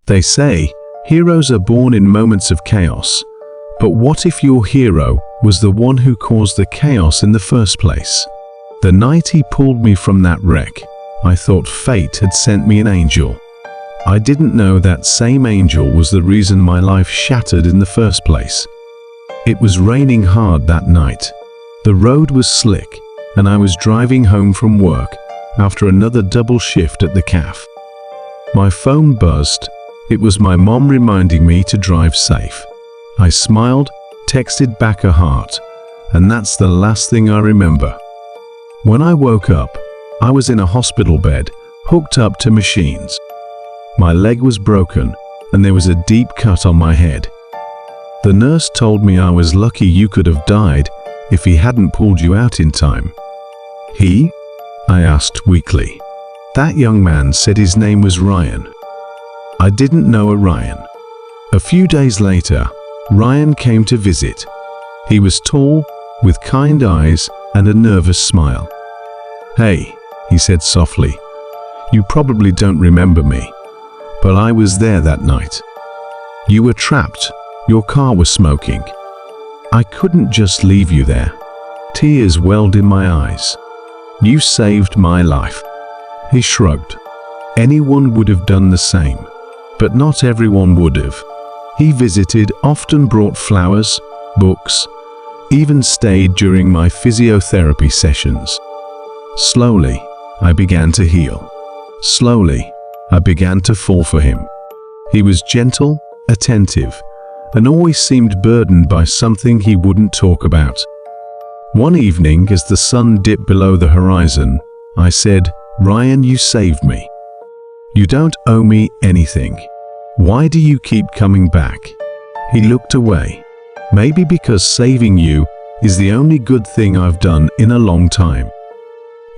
They say heroes are born in moments of chaos, but what if your hero was the one who caused the chaos in the first place? The night he pulled me from that wreck, I thought fate had sent me an angel. I didn't know that same angel was the reason my life shattered in the first place. It was raining hard that night. The road was slick, and I was driving home from work after another double shift at the cafe. My phone buzzed. It was my mom reminding me to drive safe. I smiled, texted back a heart, and that's the last thing I remember. When I woke up, I was in a hospital bed, hooked up to machines. My leg was broken, and there was a deep cut on my head. The nurse told me I was lucky you could have died if he hadn't pulled you out in time. He? I asked weakly. That young man said his name was Ryan. I didn't know a Ryan. A few days later, Ryan came to visit. He was tall, with kind eyes and a nervous smile. "Hey," he said softly, "you probably don't remember me, but I was there that night. You were trapped, your car was smoking. I couldn't just leave you there." Tears welled in my eyes. "You saved my life." He shrugged. Anyone would have done the same, but not everyone would have. He visited, often brought flowers, books, even stayed during my physiotherapy sessions. Slowly, I began to heal. Slowly, I began to fall for him. He was gentle, attentive, and always seemed burdened by something he wouldn't talk about. One evening, as the sun dipped below the horizon, I said, "Ryan, you saved me. You don't owe me anything. Why do you keep coming back?" He looked away. "Maybe because saving you is the only good thing I've done in a long time."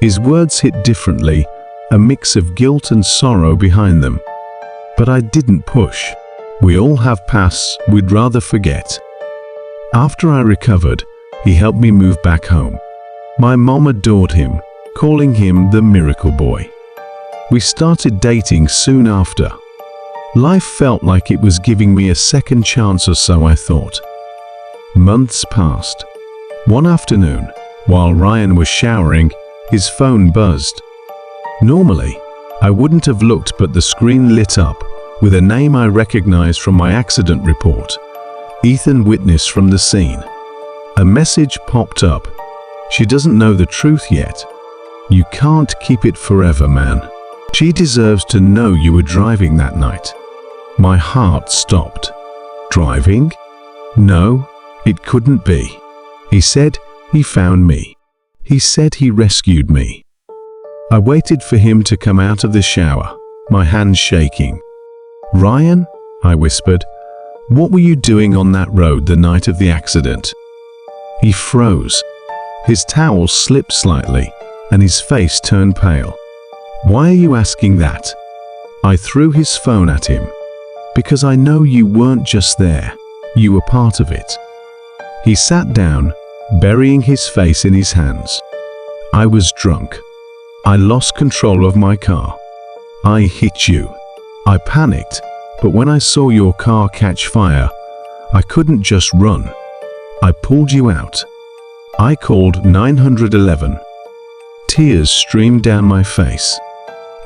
His words hit differently, a mix of guilt and sorrow behind them. But I didn't push. We all have pasts we'd rather forget. After I recovered, he helped me move back home. My mom adored him, calling him the miracle boy. We started dating soon after. Life felt like it was giving me a second chance, or so I thought. Months passed. One afternoon, while Ryan was showering, his phone buzzed. Normally, I wouldn't have looked, but the screen lit up with a name I recognized from my accident report. Ethan, witness from the scene. A message popped up. "She doesn't know the truth yet. You can't keep it forever, man. She deserves to know you were driving that night." My heart stopped. Driving? No, it couldn't be. He said he found me. He said he rescued me. I waited for him to come out of the shower, my hands shaking. "Ryan," I whispered, "what were you doing on that road the night of the accident?" He froze. His towel slipped slightly, and his face turned pale. "Why are you asking that?" I threw his phone at him. "Because I know you weren't just there, you were part of it." He sat down, burying his face in his hands. "I was drunk. I lost control of my car. I hit you. I panicked, but when I saw your car catch fire, I couldn't just run. I pulled you out. I called 911. Tears streamed down my face.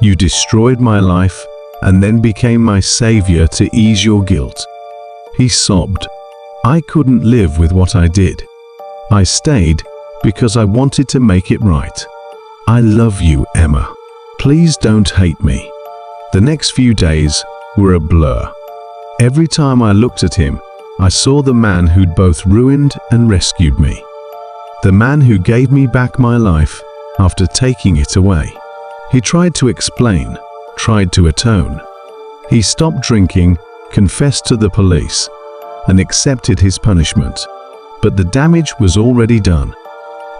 You destroyed my life and then became my savior to ease your guilt." He sobbed. "I couldn't live with what I did. I stayed because I wanted to make it right. I love you, Emma. Please don't hate me." The next few days were a blur. Every time I looked at him, I saw the man who'd both ruined and rescued me. The man who gave me back my life after taking it away. He tried to explain, tried to atone. He stopped drinking, confessed to the police, and accepted his punishment. But the damage was already done.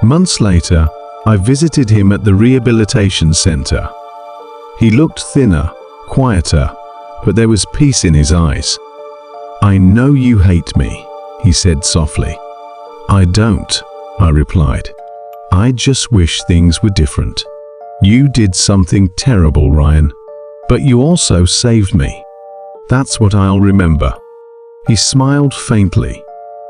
Months later, I visited him at the rehabilitation center. He looked thinner, quieter, but there was peace in his eyes. "I know you hate me," he said softly. "I don't," I replied. "I just wish things were different. You did something terrible, Ryan, but you also saved me." That's what I'll remember." He smiled faintly.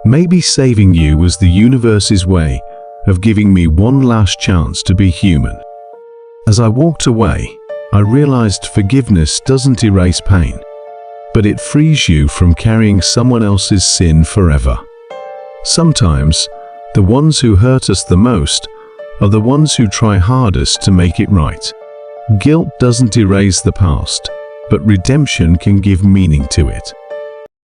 Maybe saving you was the universe's way of giving me one last chance to be human. As I walked away, I realized forgiveness doesn't erase pain, but it frees you from carrying someone else's sin forever. Sometimes, the ones who hurt us the most are the ones who try hardest to make it right. Guilt doesn't erase the past, but redemption can give meaning to it.